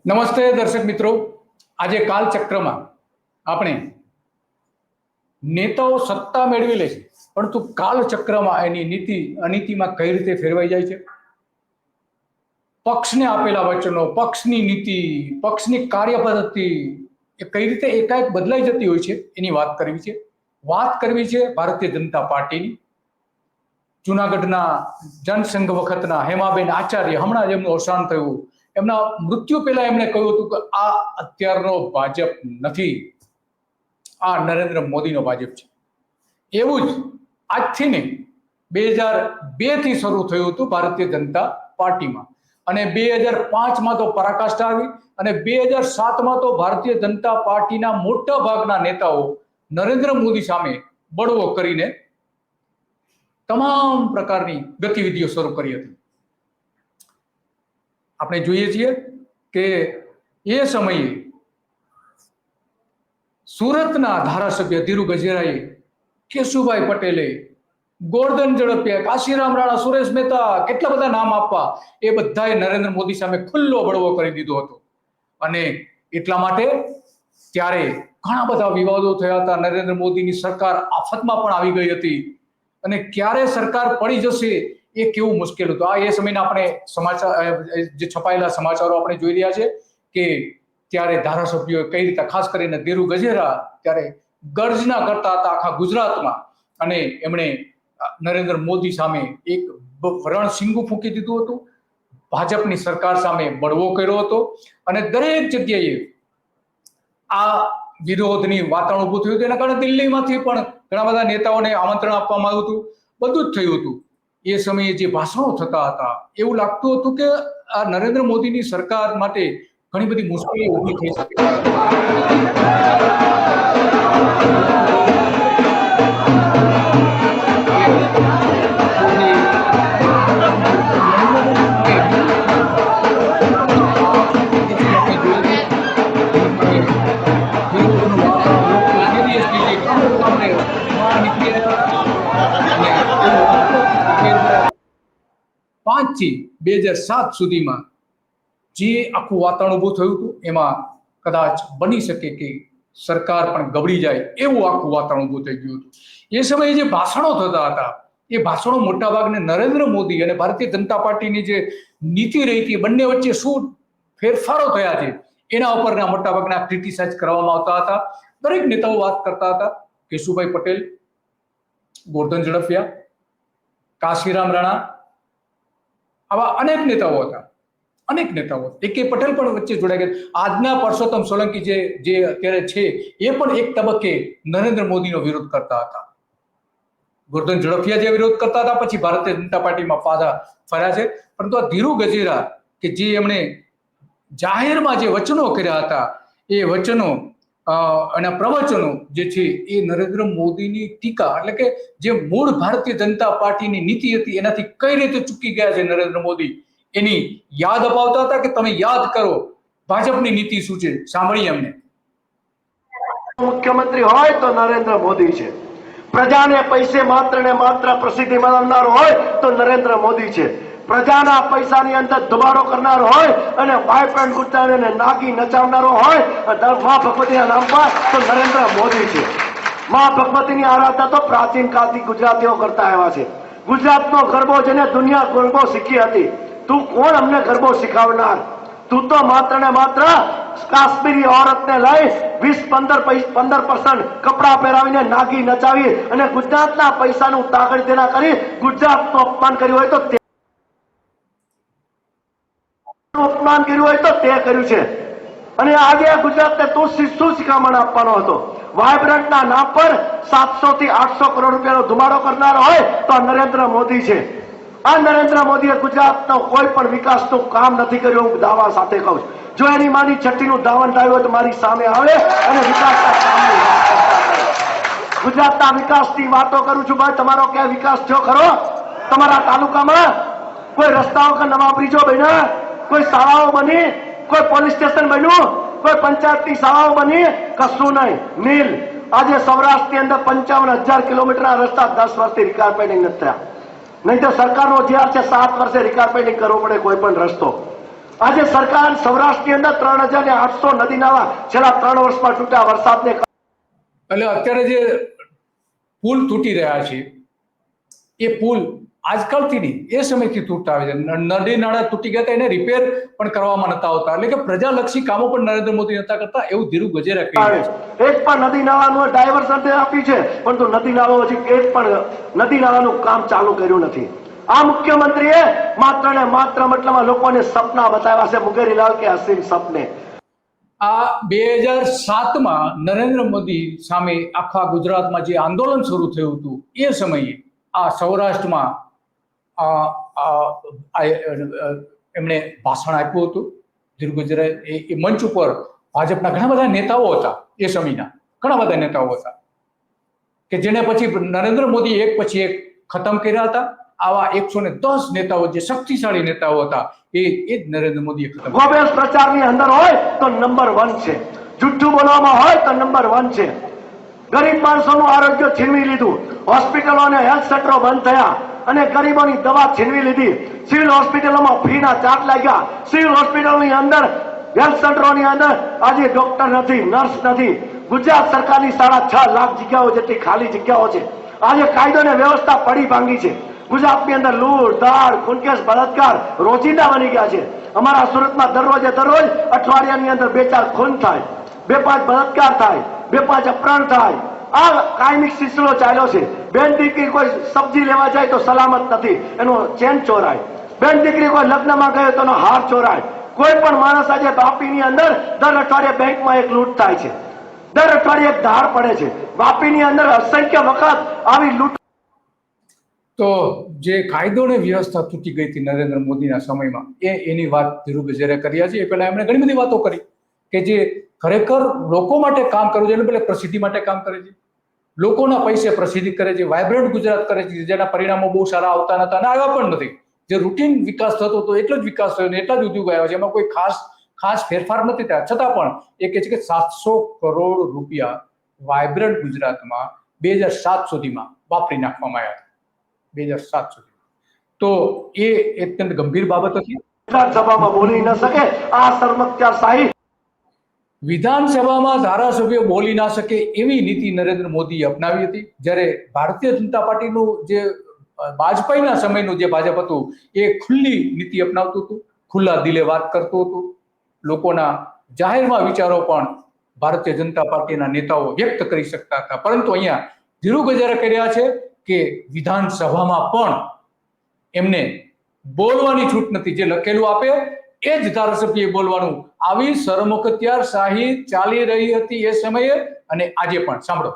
નમસ્તે દર્શક મિત્રો, આજે કાલચક્રમાં આપણે નેતાઓ સત્તા મેળવી લે છે, પરંતુ કાલચક્રમાં એની નીતિ અનીતિમાં કઈ રીતે ફેરવાઈ જાય છે, પક્ષને આપેલા વચનો, પક્ષની નીતિ, પક્ષની કાર્યપદ્ધતિ એ કઈ રીતે એકાએક બદલાઈ જતી હોય છે એની વાત કરવી છે. વાત કરવી છે ભારતીય જનતા પાર્ટીની. જૂનાગઢના જનસંઘ વખતના હેમાબેન આચાર્ય, હમણાં જ એમનું અવસાન થયું. એમના મૃત્યુ પહેલા એમણે કહ્યું હતું કે આ અત્યારનો ભાજપ નથી, આ નરેન્દ્ર મોદીનો ભાજપ છે. એવું જ આજથી નહીં, 2002 થી શરૂ થયું હતું ભારતીય જનતા પાર્ટીમાં, અને 2005માં તો પરાકાષ્ઠા આવી, અને 2007માં તો ભારતીય જનતા પાર્ટીના મોટા ભાગના નેતાઓ નરેન્દ્ર મોદી સામે બળવો કરીને તમામ પ્રકારની ગતિવિધિઓ શરૂ કરી હતી. આપણે જોઈએ છીએ કે એ સમયે સુરતના ધારાસભ્ય ધીરુ ગજેરાએ, કેશુભાઈ પટેલે, ગોરધન ઝડપિયા, કાશીરામ રાણા, સુરેશ મહેતા, કેટલા બધા નામ આપવા, એ બધાએ નરેન્દ્ર મોદી સામે ખુલ્લો બળવો કરી દીધો હતો. અને એટલા માટે ત્યારે ઘણા બધા વિવાદો થયા હતા. નરેન્દ્ર મોદીની સરકાર આફતમાં પણ આવી ગઈ હતી, અને ક્યારે સરકાર પડી જશે એ કેવું મુશ્કેલ હતું. આ એ સમયના આપણે સમાચાર, જે છપાયેલા સમાચારો આપણે જોઈ રહ્યા છે કે ત્યારે ધારાસભ્યો કઈ રીતે, ખાસ કરીને ધીરુ ગજેરા ત્યારે ગર્જના કરતા હતા આખા ગુજરાતમાં, અને એમણે નરેન્દ્ર મોદી સામે એક રણસિંગું ફૂંકી દીધું હતું, ભાજપની સરકાર સામે બળવો કર્યો હતો, અને દરેક જગ્યાએ આ વિરોધની વાતાવરણ ઊભું થયું હતું. એના કારણે દિલ્હીમાંથી પણ ઘણા બધા નેતાઓને આમંત્રણ આપવામાં આવ્યું હતું. બધું જ થયું હતું. એ સમયે જે ભાષણો થતા હતા એવું લાગતું હતું કે આ નરેન્દ્ર મોદીની સરકાર માટે ઘણી બધી મુશ્કેલીઓ ઊભી થઈ શકે. થી 2007 સુધીમાં જે આખું વાતાવરણ ઊભું થયું હતું, એમાં કદાચ બની શકે કે સરકાર પણ ગબડી જાય એવું આખું વાતાવરણ ઊભું થઈ ગયું હતું. એ સમયે જે ભાષણો થતા હતા એ ભાષણો મોટાભાગને નરેન્દ્ર મોદી અને ભારતીય જનતા પાર્ટીની જે નીતિ રહી હતી, બંને વચ્ચે શું ફેરફારો થયા છે એના ઉપરના મોટાભાગના ક્રિટિસાઇઝ કરવામાં આવતા હતા. દરેક નેતાઓ વાત કરતા હતા. કેશુભાઈ પટેલ, ગોરધન ઝડપિયા, કાશીરામ રાણા, આવા અનેક નેતાઓ હતા, અનેક નેતાઓ. કે પટેલ પણ વચ્ચે જોડાઈ ગયા. આજના પરસોત્તમ સોલંકી જે અત્યારે છે એ પણ એક તબક્કે નરેન્દ્ર મોદીનો વિરોધ કરતા હતા. ગોરધન ઝડપિયા જે વિરોધ કરતા હતા, પછી ભારતીય જનતા પાર્ટીમાં પાછા ફર્યા છે. પરંતુ આ ધીરુ ગજેરા કે જે એમણે જાહેરમાં જે વચનો કર્યા હતા, એ વચનો અને પ્રવચનો જે છે એ નરેન્દ્ર મોદીની ટીકા, એટલે કે જે મૂળ ભારતીય જનતા પાર્ટીની નીતિ હતી એનાથી કઈ રીતે ચૂકી ગયા છે નરેન્દ્ર મોદી, એની યાદ અપાવતા હતા કે તમે યાદ કરો ભાજપની નીતિ શું છે. સાંભળીએ અમને. મુખ્યમંત્રી હોય તો નરેન્દ્ર મોદી છે, પ્રજાને પૈસે માત્ર ને માત્ર પ્રસિદ્ધિ મેળવનાર હોય તો નરેન્દ્ર મોદી છે, પ્રજાના પૈસાની અંદર ધુમાડો કરનાર હોય અને વાયફ્રેન્ડ ગુટાળીને નાગી નચાવનારો હોય મા ભગવતીના નામ પર તો નરેન્દ્ર મોદી છે. મા ભગવતીની આરાધના તો પ્રાચીન કાળથી ગુજરાતીઓ કરતા આવ્યા છે. ગુજરાતનો ગરબો જેને દુનિયા ગરબો શીખી હતી, તું કોણ અમને ગરબો શીખવનાર? તું તો માત્ર ને માત્ર કાશ્મીરી ઓરતને લઈ 20-15% કપડા પહેરાવીને નાગી નચાવી અને ગુજરાતના પૈસાનું તાગડ તેના કરી ગુજરાતનું અપમાન કર્યું હોય તો અપમાન કર્યું હોય તો તે કર્યું છે. અને આજે ગુજરાતને તું શું શિખામણ આપવાનો હતો? વાયબ્રન્ટના નામ પર 700 થી 800 કરોડ રૂપિયાનો ધુમાડો કરનાર હોય તો નરેન્દ્ર મોદી છે. આ નરેન્દ્ર મોદીએ ગુજરાતનો કોઈ પણ વિકાસનું કામ નથી કર્યું. હું દાવા સાથે કહું છું, જો એની માની છઠ્ઠીનું ધાવણ થયું હોય તો મારી સામે આવે અને વિકાસના કામની વાત કરતા કરે. ગુજરાતના વિકાસની વાતો કરું છું. ભાઈ, તમારો ક્યાં વિકાસ થયો ખરો? તમારા તાલુકામાં કોઈ રસ્તાઓ કે નવા બ્રિજો બન્યા, કોઈ શાળાઓ બની, કોઈ પોલીસ સ્ટેશન બન્યું, કોઈ પંચાયતની શાળાઓ બની? કશું નહીં. મિલ આજે સૌરાષ્ટ્રની અંદર 55,000 કિલોમીટરના રસ્તા 10 વર્ષથી રિકાર્પેટિંગ નથી થયા. નહીં તો સરકારનો જે છે 7 વર્ષે રિકાર્પેટિંગ કરવો પડે કોઈ પણ રસ્તો. આજે સરકાર સૌરાષ્ટ્રની અંદર 3,800 નદી નાળા છેલ્લા 3 વર્ષમાં તૂટ્યા વરસાદને. એટલે અત્યારે જે પુલ તૂટી રહ્યા છે એ પુલ આજકાલથી નહીં, એ સમયથી તૂટતા આવે છે. નદી નાળા તૂટી ગયા હતા, એને રિપેર પણ કરવામાં નતા આવતા. એટલે કે પ્રજાલક્ષી કામો પણ નરેન્દ્ર મોદી નતા કરતા, એવું ધીરુ ગજેરા કહી રહ્યા છે. એક પણ નદી નાળાનું ડાયવર્ઝન આપી છે, પરંતુ નદી નાળો હજી એક પણ નદી નાળાનું કામ ચાલુ કર્યું નથી. આ મુખ્યમંત્રીએ માત્ર ને માત્ર મતલબ લોકોને સપના બતાવ્યા છે, મુગેરીલાલ કે હસીન સપને. આ 2007માં નરેન્દ્ર મોદી સામે આખા ગુજરાતમાં જે આંદોલન શરૂ થયું હતું, એ સમયે આ સૌરાષ્ટ્રમાં એમણે ભાષણ આપ્યું હતું. ધીરુ ગજેરાએ એ મંચ ઉપર ભાજપના ઘણા બધા નેતાઓ હતા, એ સમયના ઘણા બધા નેતાઓ હતા કે જેને પછી નરેન્દ્ર મોદી એક પછી એક ખતમ કર્યા હતા. આવા 110 નેતાઓ, જે શક્તિશાળી નેતાઓ હતા, એ જ નરેન્દ્ર મોદીએ ખતમ. ગોબેલ્સ પ્રચારની અંદર હોય તો નંબર 1 છે, જુઠ્ઠું બોલવામાં હોય તો નંબર 1 છે. ગરીબ માણસોનું આરોગ્ય છીનવી લીધું, હોસ્પિટલો અને હેલ્થ સેન્ટરો બંધ થયા અને ગરીબોની દવા છીનવી લીધી. સિવિલ હોસ્પિટલોમાં ફીના ચાર્જ લાગ્યા. સિવિલ હોસ્પિટલની અંદર, હેલ્થ સેન્ટરોની અંદર આજે ડોક્ટર નથી, નર્સ નથી. ગુજરાત સરકારની 6.5 લાખ જગ્યાઓ જેટલી ખાલી જગ્યાઓ છે. આજે કાયદો અને વ્યવસ્થા પડી ભાંગી છે. ગુજરાતની અંદર લૂંટ, દાળ, ખૂનકેસ, બળાત્કાર રોજિંદા બની ગયા છે. અમારા સુરતમાં દરરોજ અઠવાડિયાની અંદર 2-4 ખૂન થાય, 2-5 બળાત્કાર થાય, 2-5 અપહરણ થાય. આ કાયમી સિલસિલો ચાલ્યો છે. બેન દીકરી કોઈ સબ્જી લેવા જાય તો સલામત નથી, એનો ચેન ચોરાય. બેન દીકરી કોઈ લગ્નમાં ગયો તો એનો હાર ચોરાય. કોઈ પણ માણસ આજે વાપીની અંદર દર અઠવાડિયે બેંકમાં એક લૂંટ થાય છે, દર અઠવાડિયે એક ધાર પડે છે. વાપીની અંદર અસંખ્ય વખત આવી લૂંટ. તો જે કાયદો અને વ્યવસ્થા તૂટી ગઈ હતી નરેન્દ્ર મોદીના સમયમાં, એની વાત ધીરુ ગજેરાએ કર્યા છે. એ પહેલા એમણે ઘણી બધી વાતો કરી કે જે ખરેખર લોકો માટે કામ કરવું જોઈએ, એટલે પ્રસિદ્ધિ માટે કામ કરે છે, લોકોના પૈસે પ્રસિદ્ધિ કરે છે, વાઇબ્રન્ટ ગુજરાત કરે છે, જેના પરિણામો બહુ સારા આવતા નતા અને આવ્યા પણ નથી. જે રૂટીન વિકાસ થતો હતો એટલો જ વિકાસ થયો, એટલા જ ઉદ્યોગ આવ્યા છે, એમાં કોઈ ખાસ ફેરફાર નથી થયા. છતાં પણ એ કહે છે કે 700 કરોડ રૂપિયા વાઇબ્રન્ટ ગુજરાતમાં 2007 સુધીમાં વાપરી નાખવામાં આવ્યા હતા. 2007 સુધી. તો એ અત્યંત ગંભીર બાબત હતી. વિધાનસભામાં બોલી ન શકે આ સરમખ્યારશાહી. વિધાનસભામાં ધારાસભ્યો બોલી ના શકે એવી નીતિ નરેન્દ્ર મોદીએ અપનાવી હતી. જ્યારે ભારતીય જનતા પાર્ટીનું જે વાજપેયીના સમયનું જે ભાજપ હતું, એ ખુલ્લી નીતિ અપનાવતું હતું, ખુલ્લા દિલે વાત કરતું હતું. લોકોના જાહેરમાં વિચારો પણ ભારતીય જનતા પાર્ટીના નેતાઓ વ્યક્ત કરી શકતા હતા. પરંતુ અહીંયા ધીરુ ગજેરા કર્યા છે કે વિધાનસભામાં પણ એમને બોલવાની છૂટ નથી. જે લખેલું આપે એ જ ધારાસભ્યએ બોલવાનું. આવી સરમુખત્યારશાહી ચાલી રહી હતી એ સમયે અને આજે પણ. સાંભળો.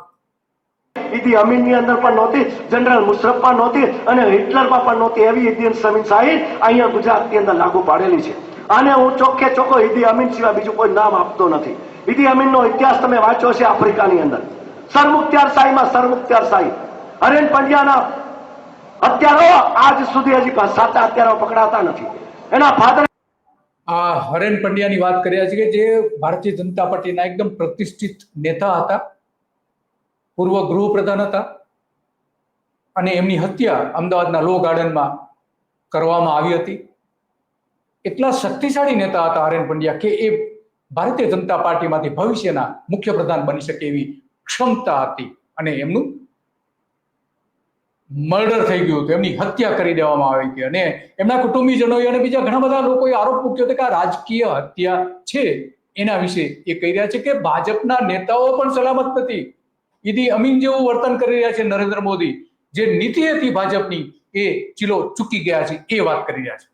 ઈદી અમીનની અંદર પણ નહોતી, જનરલ મુશરફમાં નહોતી અને હિટલરમાં પણ નહોતી. એવી ઈદી અમીન શાહી અહીંયા ગુજરાતની અંદર લાગુ પાડેલી છે. આને હું ચોખ્ખો ઈદી અમીન સિવાય બીજું કોઈ નામ આપતો નથી. ઈદી અમીનનો ઇતિહાસ તમે વાંચો છે આફ્રિકાની અંદર. સરમુખત્યારશાહીમાં સરમુખત્યારશાહી. હરેન પંડ્યાના હત્યારો આજ સુધી હજી સાચા હત્યારો પકડાતા નથી. એના ફાધર આ હરેન પંડ્યાની વાત કર્યા છે કે જે ભારતીય જનતા પાર્ટીના એકદમ પ્રતિષ્ઠિત નેતા હતા, પૂર્વ ગૃહપ્રધાન હતા, અને એમની હત્યા અમદાવાદના લો ગાર્ડનમાં કરવામાં આવી હતી. એટલા શક્તિશાળી નેતા હતા હરેન પંડ્યા કે એ ભારતીય જનતા પાર્ટીમાંથી ભવિષ્યના મુખ્યપ્રધાન બની શકે એવી ક્ષમતા હતી. અને એમનું મર્ડર થઈ ગયું હતું, એમની હત્યા કરી દેવામાં આવી હતી. અને એમના કુટુંબીજનોએ અને બીજા ઘણા બધા લોકોએ આરોપ મૂક્યો હતો કે આ રાજકીય હત્યા છે. એના વિશે એ કહી રહ્યા છે કે ભાજપના નેતાઓ પણ સલામત નથી. ઈદી અમીન જેવું વર્તન કરી રહ્યા છે નરેન્દ્ર મોદી. જે નીતિ હતી ભાજપની એ ચીલો ચૂકી ગયા છે, એ વાત કરી રહ્યા છે.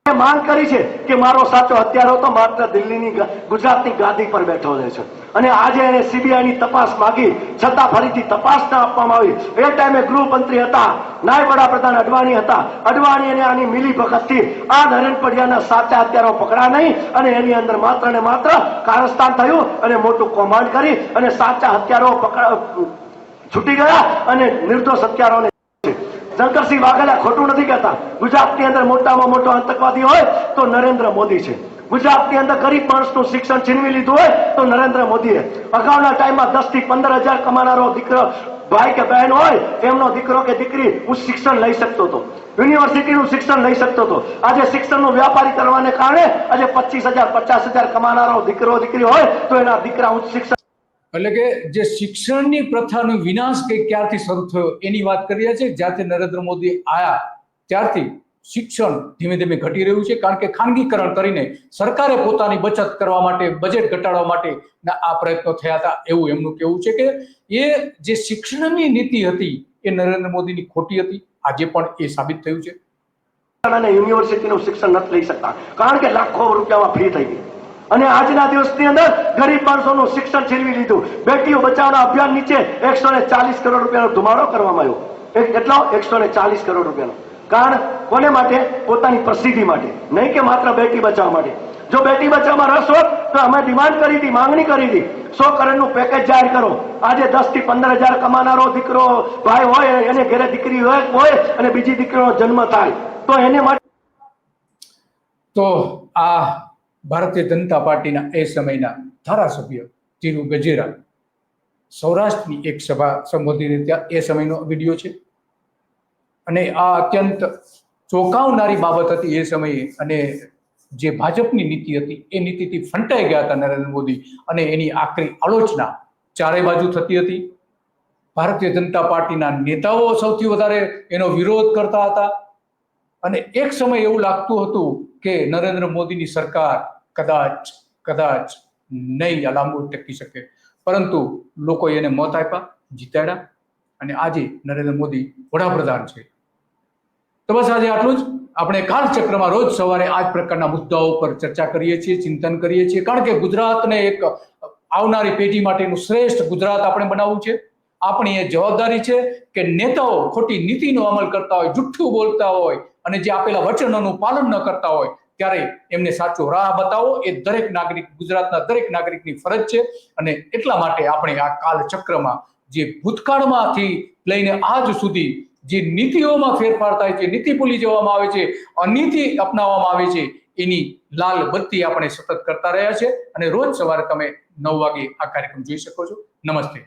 માંગ કરી છે કે મારો સાચો હત્યારો તો માત્ર દિલ્હીની ગુજરાતની ગાદી પર બેઠો રહે છે. અને આજે એને સીબીઆઈની તપાસ માંગી, છતાં ફરીથી તપાસ ન આપવામાં આવી. એ ટાઈમે ગૃહમંત્રી હતા, નાયબ વડાપ્રધાન અડવાણી હતા. અડવાણી અને આની મિલીભગતથી આ નરેન પંડ્યાના સાચા હત્યારો પકડા નહીં અને એની અંદર માત્ર ને માત્ર કારસ્તાન થયું અને મોટું કૌભાંડ કરી અને સાચા હત્યારો છૂટી ગયા અને નિર્દોષ હત્યારોને. શંકરસિંહ વાઘેલા ખોટું નથી કહેતા. ગુજરાતની અંદર મોટામાં મોટો આતંકવાદી હોય તો નરેન્દ્ર મોદી છે. ગુજરાતની અંદર ગરીબ માણસનું શિક્ષણ છીનવી લીધું હોય તો નરેન્દ્ર મોદીએ. અગાઉના ટાઈમમાં 10 થી 15 હજાર કમાનારો દીકરો ભાઈ કે બહેન હોય એમનો દીકરો કે દીકરી હું શિક્ષણ લઈ શકતો હતો, યુનિવર્સિટીનું શિક્ષણ લઈ શકતો હતો. આજે શિક્ષણનો વ્યાપારી કરવાને કારણે આજે 25,000 50,000 કમાનારો દીકરો દીકરી હોય તો એના દીકરા ઉચ્ચ શિક્ષણ. એટલે કે જે શિક્ષણની પ્રથાનો વિનાશ કઈ ક્યારથી શરૂ થયો એની વાત કરી રહ્યા છે. જ્યારથી નરેન્દ્ર મોદી આયા ત્યારથી શિક્ષણ ધીમે ધીમે ઘટી રહ્યું છે, કારણ કે ખાનગીકરણ કરીને સરકારે પોતાની બચત કરવા માટે, બજેટ ઘટાડવા માટે આ પ્રયત્નો થયા હતા, એવું એમનું કહેવું છે કે એ જે શિક્ષણની નીતિ હતી એ નરેન્દ્ર મોદીની ખોટી હતી. આજે પણ એ સાબિત થયું છે. અને યુનિવર્સિટીનું શિક્ષણ નથી લઈ શકતા કારણ કે લાખો રૂપિયામાં ફી થઈ ગઈ. અને આજના દિવસની અંદર ગરીબ માણસોનું શિક્ષણ છીનવી લીધું. બેટીઓ બચાવના અભિયાન નીચે 140 કરોડ રૂપિયાનો ધુમાડો કરવામાં આવ્યો. કેટલો? 140 કરોડ રૂપિયાનો. કારણ કોને માટે? પોતાની પ્રસિદ્ધિ માટે, નહીં કે માત્ર બેટી બચાવ માટે. જો બેટી બચાવમાં રસ હોત તો અમે ડિમાન્ડ કરી હતી, માંગણી કરી હતી 100 કરોડનું પેકેજ જાહેર કરો. આજે 10 થી 15,000 કમાનારો દીકરો ભાઈ હોય, એને ઘરે દીકરી હોય અને બીજી દીકરીનો જન્મ થાય તો એને માટે. તો આ ભારતીય જનતા પાર્ટીના એ સમયના ધારાસભ્ય ધીરુ ગજેરા સૌરાષ્ટ્રની એક સભા સંબોધી ત્યાં એ સમયનો વિડીયો છે. અને આ અત્યંત ચોંકાવનારી બાબત હતી એ સમયે. અને જે ભાજપની નીતિ હતી એ નીતિથી ફંટાઈ ગયા હતા નરેન્દ્ર મોદી, અને એની આકરી આલોચના ચારે બાજુ થતી હતી. ભારતીય જનતા પાર્ટીના નેતાઓ સૌથી વધારે એનો વિરોધ કરતા હતા. અને એક સમય એવું લાગતું હતું કે નરેન્દ્ર મોદીની સરકાર કદાચ નહીં આ લાંબુ ટકી શકે, પરંતુ લોકોએ એને મત આપ્યા, જીતાડ્યા, અને આજે નરેન્દ્ર મોદી વડાપ્રધાન છે. તો બસ આજે આટલું જ. આપણે કાલચક્રમાં રોજ સવારે આ જ પ્રકારના મુદ્દાઓ પર ચર્ચા કરીએ છીએ, ચિંતન કરીએ છીએ, કારણ કે ગુજરાતને એક આવનારી પેઢી માટેનું શ્રેષ્ઠ ગુજરાત આપણે બનાવવું છે. આપણી એ જવાબદારી છે કે નેતાઓ ખોટી નીતિનો અમલ કરતા હોય, જુઠ્ઠું બોલતા હોય અને જે આપેલા વચનોનું પાલન ન કરતા હોય ત્યારે એમને સાચો રાહ બતાવો એ દરેક નાગરિક, ગુજરાતના દરેક નાગરિકની ફરજ છે. અને એટલા માટે આપણે આ કાલચક્રમાં જે ભૂતકાળમાંથી લઈને આજ સુધી જે નીતિઓમાં ફેરફાર થાય છે, નીતિ ભૂલી જવામાં આવે છે, અનીતિ અપનાવવામાં આવે છે, એની લાલ બત્તી આપણે સતત કરતા રહ્યા છે. અને રોજ સવારે તમે 9 વાગે આ કાર્યક્રમ જોઈ શકો છો. નમસ્તે.